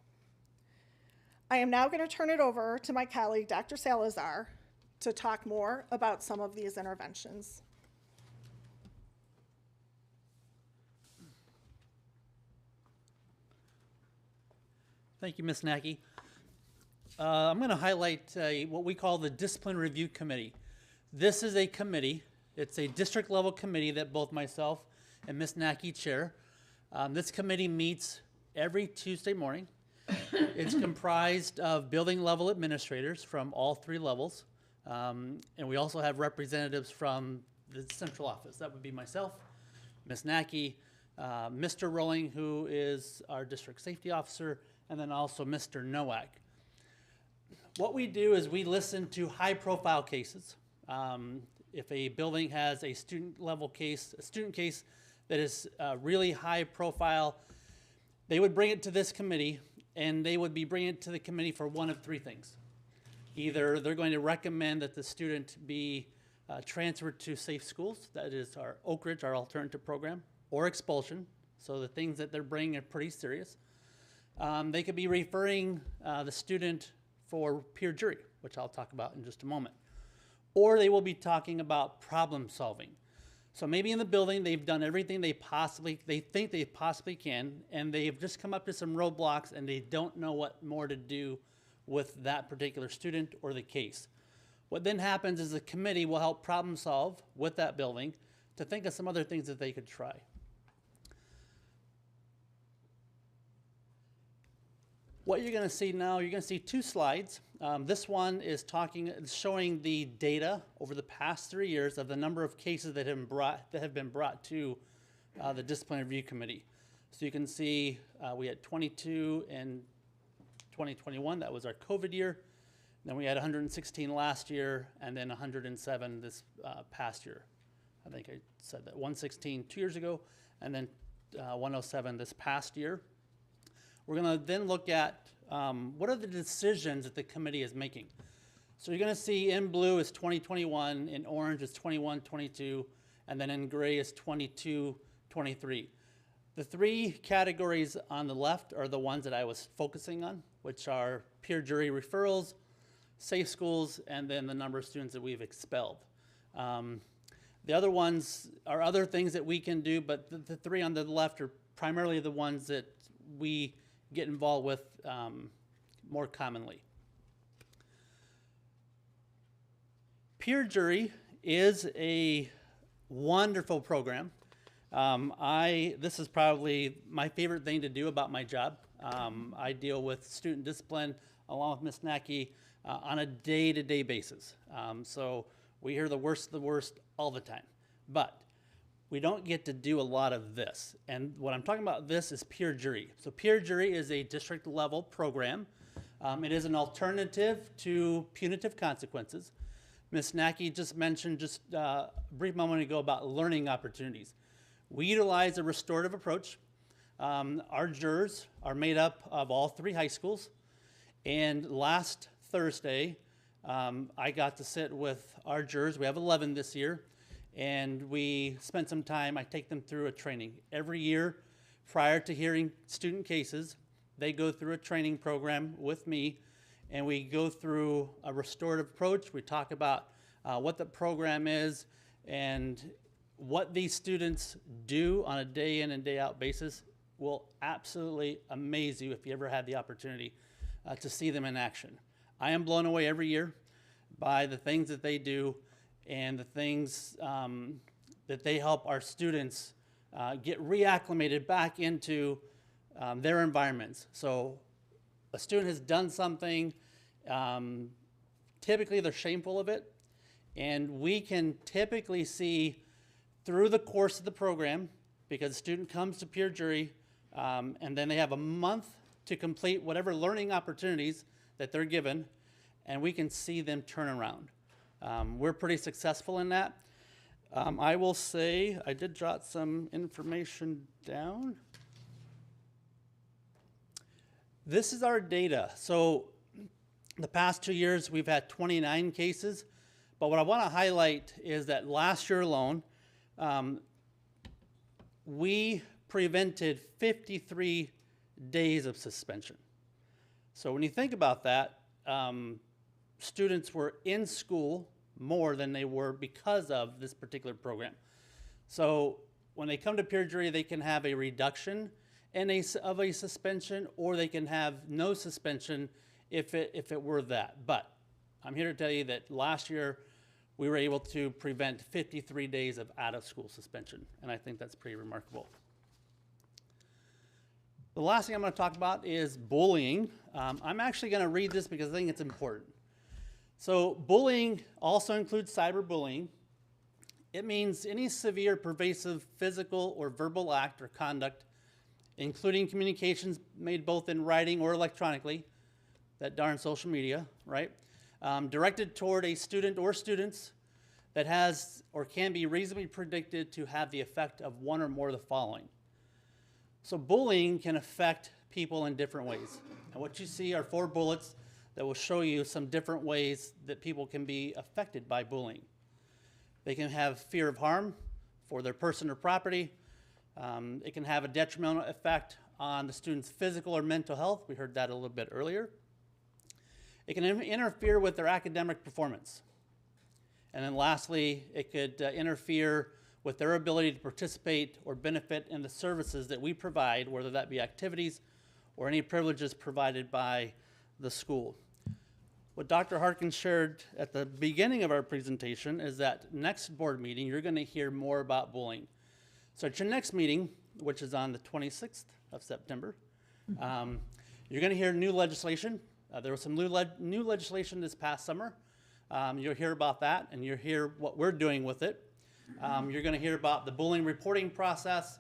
I am now going to turn it over to my colleague, Dr. Salazar, to talk more about some of these interventions. Thank you, Ms. Nacky. I'm going to highlight what we call the Discipline Review Committee. This is a committee. It's a district level committee that both myself and Ms. Nacky chair. This committee meets every Tuesday morning. It's comprised of building level administrators from all 3 levels. And we also have representatives from the central office. That would be myself, Ms. Nacky, Mr. Rowling, who is our district safety officer, and then also Mr. Nowak. What we do is we listen to high profile cases. If a building has a student level case, a student case that is really high profile, they would bring it to this committee, and they would be bringing it to the committee for one of 3 things. Either they're going to recommend that the student be transferred to safe schools, that is our Oak Ridge, our alternative program, or expulsion. So the things that they're bringing are pretty serious. They could be referring the student for peer jury, which I'll talk about in just a moment. Or they will be talking about problem solving. So maybe in the building they've done everything they think they possibly can, and they've just come up to some roadblocks and they don't know what more to do with that particular student or the case. What then happens is the committee will help problem solve with that building to think of some other things that they could try. What you're going to see now, you're going to see 2 slides. This one is showing the data over the past 3 years of the number of cases that have been brought to the Discipline Review Committee. So you can see we had 22 in 2021, that was our COVID year. Then we had 116 last year, and then 107 this past year. I think I said that, 116 2 years ago, and then 107 this past year. We're going to then look at what are the decisions that the committee is making. So you're going to see in blue is 2021, in orange is 21, 22, and then in gray is 22, 23. The 3 categories on the left are the ones that I was focusing on, which are peer jury referrals, safe schools, and then the number of students that we've expelled. The other ones are other things that we can do, but the 3 on the left are primarily the ones that we get involved with more commonly. Peer jury is a wonderful program. This is probably my favorite thing to do about my job. I deal with student discipline along with Ms. Nacky on a day-to-day basis. So we hear the worst of the worst all the time. But we don't get to do a lot of this. And what I'm talking about this is peer jury. So peer jury is a district level program. It is an alternative to punitive consequences. Ms. Nacky just mentioned just a brief moment ago about learning opportunities. We utilize a restorative approach. Our jurors are made up of all 3 high schools. And last Thursday, I got to sit with our jurors. We have 11 this year. and we spent some time. I take them through a training every year. Prior to hearing student cases, they go through a training program with me, and we go through a restorative approach. We talk about what the program is and what these students do on a day in and day out basis will absolutely amaze you if you ever had the opportunity to see them in action. I am blown away every year by the things that they do and the things that they help our students get reacclimated back into their environments. So a student has done something, typically they're shameful of it, and we can typically see through the course of the program, because the student comes to peer jury, and then they have a month to complete whatever learning opportunities that they're given, and we can see them turn around. We're pretty successful in that. I will say, I did jot some information down. This is our data. So the past 2 years, we've had 29 cases, but what I want to highlight is that last year alone, we prevented 53 days of suspension. So when you think about that, students were in school more than they were because of this particular program. So when they come to peer jury, they can have a reduction of a suspension, or they can have no suspension if it were that. But I'm here to tell you that last year we were able to prevent 53 days of out-of-school suspension, and I think that's pretty remarkable. The last thing I'm going to talk about is bullying. I'm actually going to read this because I think it's important. So bullying also includes cyberbullying. It means any severe, pervasive physical or verbal act or conduct, including communications made both in writing or electronically, that darn social media, right? Directed toward a student or students that has or can be reasonably predicted to have the effect of one or more of the following. So bullying can affect people in different ways. And what you see are 4 bullets that will show you some different ways that people can be affected by bullying. They can have fear of harm for their person or property. It can have a detrimental effect on the student's physical or mental health. We heard that a little bit earlier. It can interfere with their academic performance. And then lastly, it could interfere with their ability to participate or benefit in the services that we provide, whether that be activities or any privileges provided by the school. What Dr. Harkins shared at the beginning of our presentation is that next board meeting, you're going to hear more about bullying. So at your next meeting, which is on the 26th of September, you're going to hear new legislation. There was some new legislation this past summer. You'll hear about that, and you'll hear what we're doing with it. You're going to hear about the bullying reporting process,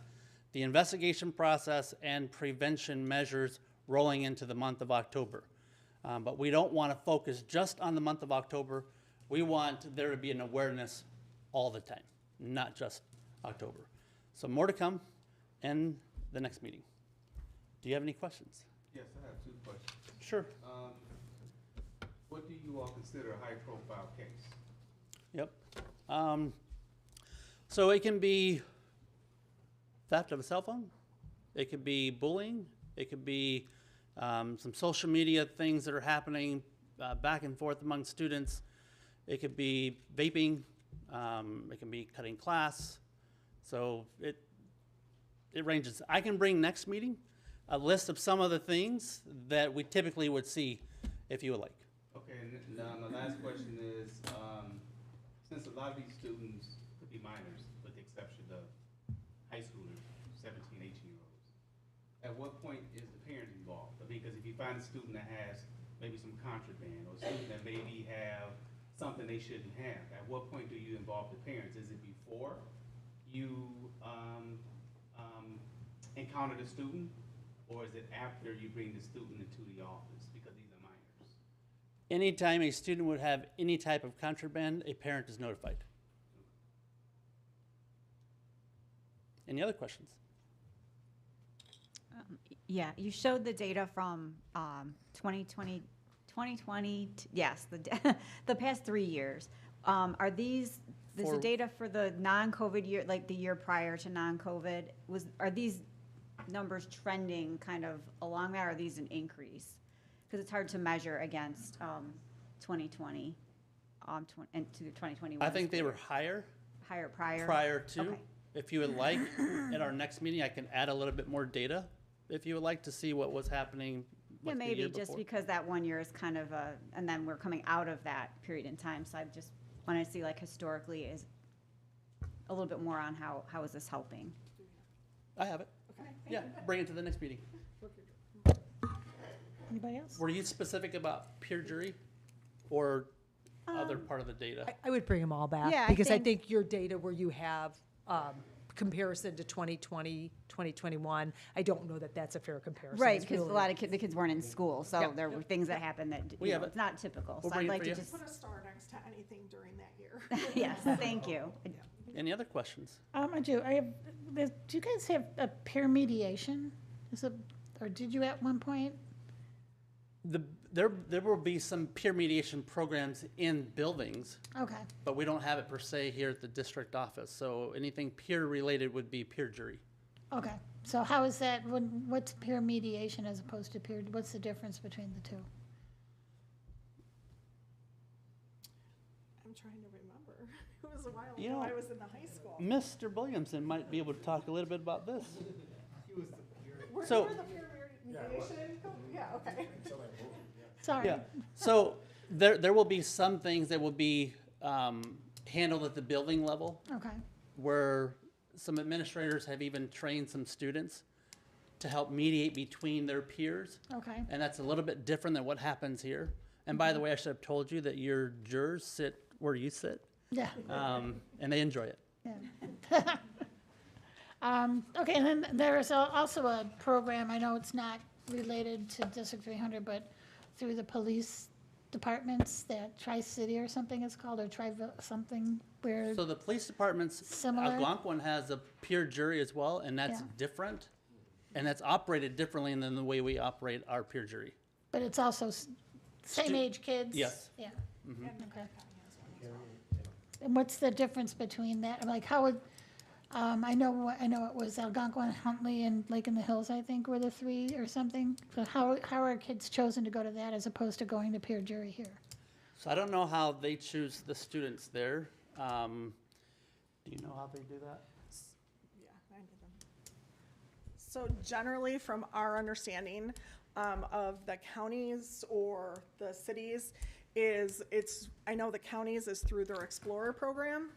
the investigation process, and prevention measures rolling into the month of October. But we don't want to focus just on the month of October. We want there to be an awareness all the time, not just October. So more to come in the next meeting. Do you have any questions? Yes, I have 2 questions. Sure. What do you all consider a high-profile case? Yep. So it can be theft of a cell phone. It could be bullying. It could be some social media things that are happening back and forth among students. It could be vaping. It can be cutting class. So it ranges. I can bring next meeting a list of some of the things that we typically would see, if you would like. Okay, and now my last question is, since a lot of these students could be minors, with the exception of high schoolers, 17, 18-year-olds, at what point is the parent involved? I mean, because if you find a student that has maybe some contraband, or a student that maybe have something they shouldn't have, at what point do you involve the parents? Is it before you encounter the student, or is it after you bring the student into the office, because these are minors? Anytime a student would have any type of contraband, a parent is notified. Any other questions? Yeah, you showed the data from 2020, yes, the past 3 years. Are these There's For- the data for the non-COVID year, like the year prior to non-COVID. Are these numbers trending kind of along that, or are these an increase? Because it's hard to measure against 2020 and to 2021. I think they school were year. higher Higher prior. prior to. Okay. If you would like, at our next meeting, I can add a little bit more data, if you would like to see what was happening Yeah, like the maybe, year just before. because that 1 year is kind of and then we're coming out of that period in time, so I just want to see like historically is a little bit more on how is this helping? I have it. Yeah, bring it to the next meeting. Anybody else? Were you specific about peer jury or other part of the data? I would bring them all back. Yeah, I because I think- think your data where you have comparison to 2020, 2021, I don't know that that's a fair comparison. Right, It's because a really- lot of the kids weren't in school, so Yeah. there were things that happened that, We you have know, it. it's not typical. We'll So bring I'd it like for to you. just, Put a star next to anything during that year. yes, thank you. Any other questions? I do. Do you guys have a peer mediation? Or did you at one point? There will be some peer mediation programs in buildings, Okay, but we don't have it per se here at the district office. So anything peer related would be peer jury. okay. So how is that, what's peer mediation as opposed to peer, what's the difference between the two? I'm trying to remember. It was a while You ago. know, I was in the high school. Mr. Williamson might be able to talk a little bit about this. Were So- you were the peer mediation? Yeah, okay. Sorry. Yeah, so there will be some things that will be handled at the building level, Okay, where some administrators have even trained some students to help mediate between their peers. okay. And that's a little bit different than what happens here. And by the way, I should have told you that your jurors sit where you sit, Yeah, and they enjoy it. yeah. Okay, and then there is also a program, I know it's not related to District 300, but through the police departments, that Tri-City or something is called, or something where, So the police department's, Similar? Algonquin has a peer jury as well, and that's Yeah. different. And that's operated differently than the way we operate our peer jury. but it's also same Stu- age kids? Yes. Yeah. Okay. And what's the difference between that? Like, how would, I know it was Algonquin, Huntley, and Lake in the Hills, I think, were the three or something. So how are kids chosen to go to that as opposed to going to peer jury here? So I don't know how they choose the students there. Do you know how they do that? Yeah, I did them. So generally, from our understanding of the counties or the cities, I know the counties is through their Explorer program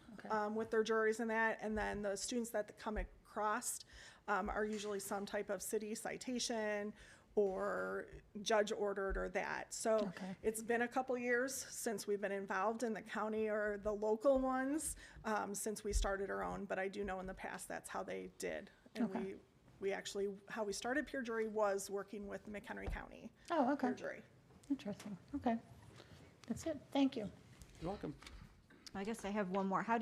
with their juries and that, and then the students that come across are usually some type of city citation or judge ordered or that. So Okay. it's been a couple years since we've been involved in the county or the local ones since we started our own, but I do know in the past that's how they did. And Okay. we actually, how we started peer jury was working with McHenry County Oh, okay. peer jury. Interesting. Okay. That's it. Thank you. You're welcome. I guess I have one more. How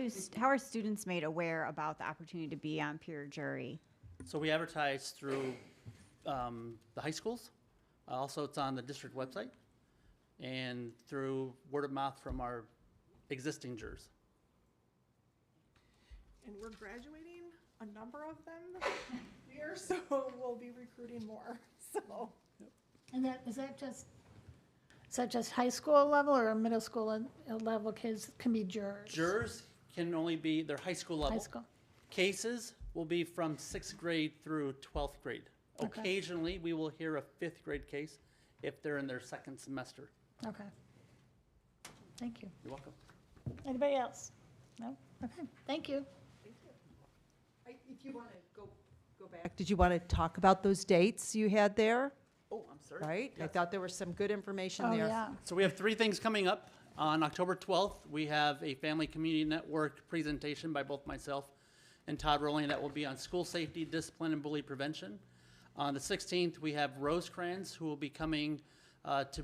are students made aware about the opportunity to be on peer jury? So we advertise through the high schools. Also, it's on the district website and through word of mouth from our existing jurors. And we're graduating a number of them this year, so we'll be recruiting more, so. And is that just high school level or middle school level kids can be jurors? Jurors can only be, they're high school level. High school. Cases will be from 6th grade through 12th grade. Okay. Occasionally, we will hear a 5th grade case if they're in their second semester. Okay. Thank you. You're welcome. Anybody else? No? Okay. Thank you. If you want to go back, did you want to talk about those dates you had there? Oh, I'm sorry. Right? I thought there was some good information Oh, there. yeah. So we have 3 things coming up. On October 12th, we have a Family Community Network presentation by both myself and Todd Rowling that will be on school safety, discipline, and bully prevention. On the 16th, we have Rosecrans, who will be coming to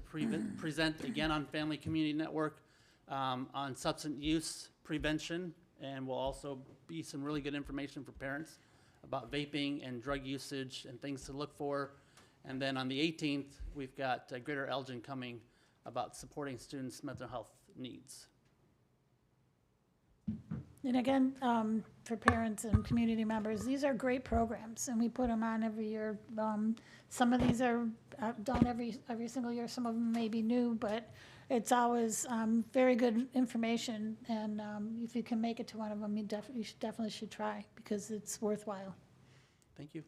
present again on Family Community Network on substance use prevention, and will also be some really good information for parents about vaping and drug usage and things to look for. And then on the 18th, we've got Greater Elgin coming about supporting students' mental health needs. And again, for parents and community members, these are great programs, and we put them on every year. Some of these are done every single year. Some of them may be new, but it's always very good information. And if you can make it to one of them, you definitely should try, because it's worthwhile. Thank you.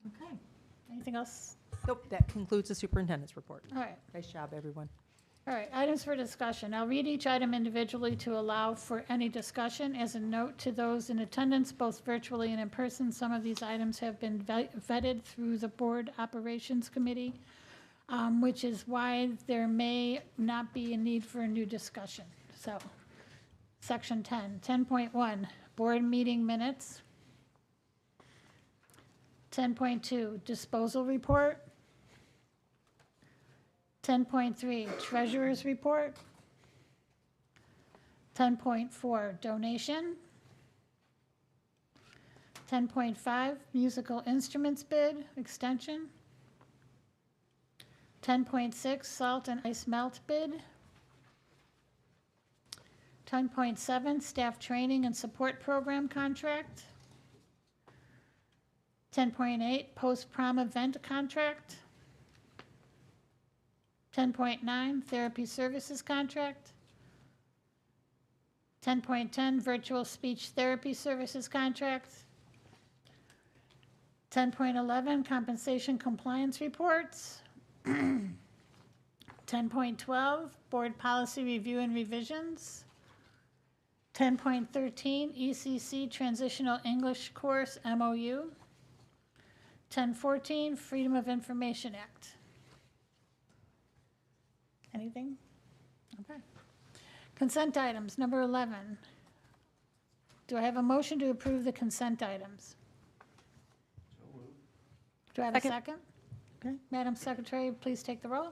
Okay. Anything else? Nope, that concludes the superintendent's report. All right. Nice job, everyone. All right, items for discussion. I'll read each item individually to allow for any discussion. As a note to those in attendance, both virtually and in person, some of these items have been vetted through the Board Operations Committee, which is why there may not be a need for a new discussion. So, Section 10, 10.1, Board Meeting Minutes. 10.2, Disposal Report. 10.3, Treasurer's Report. 10.4, Donation. 10.5, Musical Instruments Bid, Extension. 10.6, Salt and Ice Melt Bid. 10.7, Staff Training and Support Program Contract. 10.8, Post-Prom Event Contract. 10.9, Therapy Services Contract. 10.10, Virtual Speech Therapy Services Contract. 10.11, Compensation Compliance Reports. 10.12, Board Policy Review and Revisions. 10.13, ECC Transitional English Course MOU. 10.14, Freedom of Information Act. Anything? Okay. Consent items, number 11. Do I have a motion to approve the consent items? Do I have a second? Okay. Madam Secretary, please take the roll.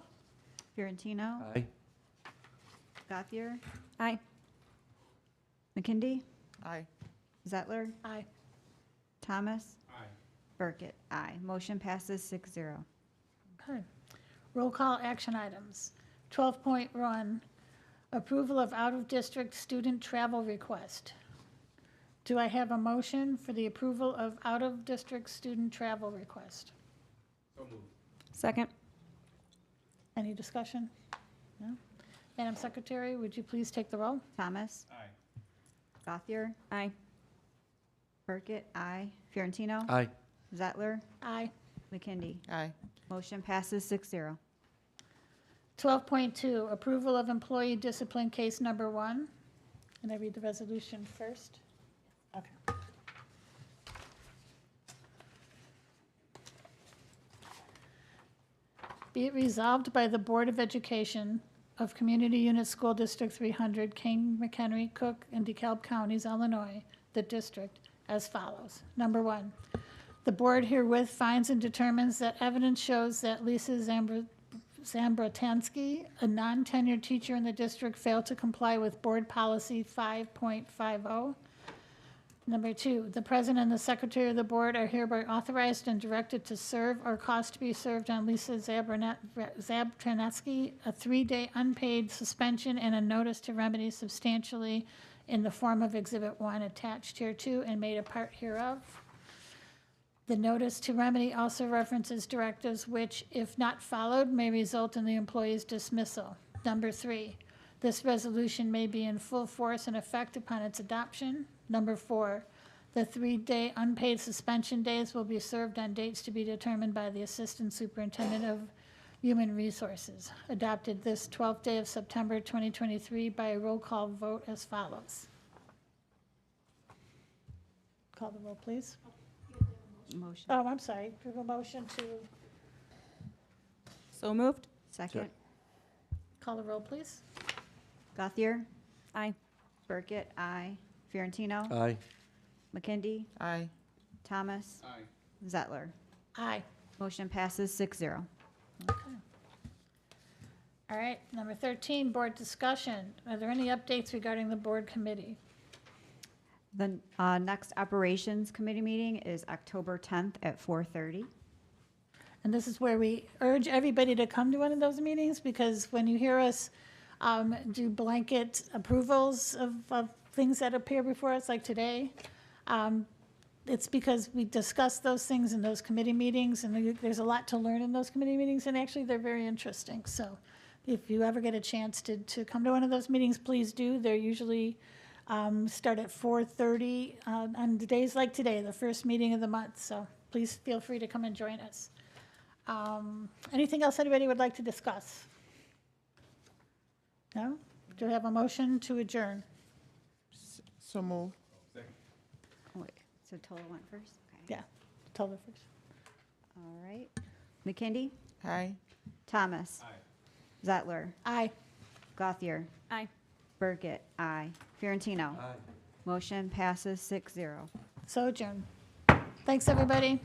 Fiorentino, Aye. Gothier. Aye. McKindy, Aye. Zettler, Aye. Thomas, Aye. Burkett. Aye. Motion passes 6-0. Okay. Roll call action items. 12.1, approval of out-of-district student travel request. Do I have a motion for the approval of out-of-district student travel request? So moved. Second. Any discussion? No? Madam Secretary, would you please take the roll? Thomas, Aye. Gothier. Aye. Burkett. Aye. Fiorentino. Aye. Zettler, Aye. McKindy. Aye. Motion passes 6-0. 12.2, approval of employee discipline case number 1. Can I read the resolution first? Okay. Be it resolved by the Board of Education of Community Unit School District 300, King, McHenry, Cook, and DeKalb Counties, Illinois, the district, as follows. Number 1, the board herewith finds and determines that evidence shows that Lisa Zambratansky, a non-tenured teacher in the district, failed to comply with Board Policy 5.50. Number 2, the president and the secretary of the board are hereby authorized and directed to serve or cause to be served on Lisa Zabtranatsky a 3-day unpaid suspension and a notice to remedy substantially in the form of Exhibit 1 attached hereto and made a part hereof. The notice to remedy also references directives which, if not followed, may result in the employee's dismissal. Number 3, this resolution may be in full force and effect upon its adoption. Number 4, the 3-day unpaid suspension days will be served on dates to be determined by the Assistant Superintendent of Human Resources, adopted this 12th day of September 2023 by a roll call vote as follows. Call the roll, please. Motion. Oh, I'm sorry. We have a motion to So moved. Second. call the roll, please. Gothier. Aye. Burkett. Aye. Fiorentino. Aye. McKindy. Aye. Thomas. Aye. Zettler. Aye. Motion passes 6-0. Okay. All right, number 13, board discussion. Are there any updates regarding the board committee? The next Operations Committee meeting is October 10th at 4:30. And this is where we urge everybody to come to one of those meetings, because when you hear us do blanket approvals of things that appear before us, like today. It's because we discuss those things in those committee meetings, and there's a lot to learn in those committee meetings, and actually, they're very interesting. So if you ever get a chance to come to one of those meetings, please do. They're usually start at 4:30 on days like today, the first meeting of the month. So please feel free to come and join us. Anything else anybody would like to discuss? No? Do I have a motion to adjourn? So move. Oh, wait, so total went first? Okay. Yeah, tell the first. All right. McKindy? Aye. Thomas? Zettler? Aye. Gothier? Aye. Burkett? Aye. Fiorentino? Aye. Motion passes 6-0. So adjourn. Thanks, everybody.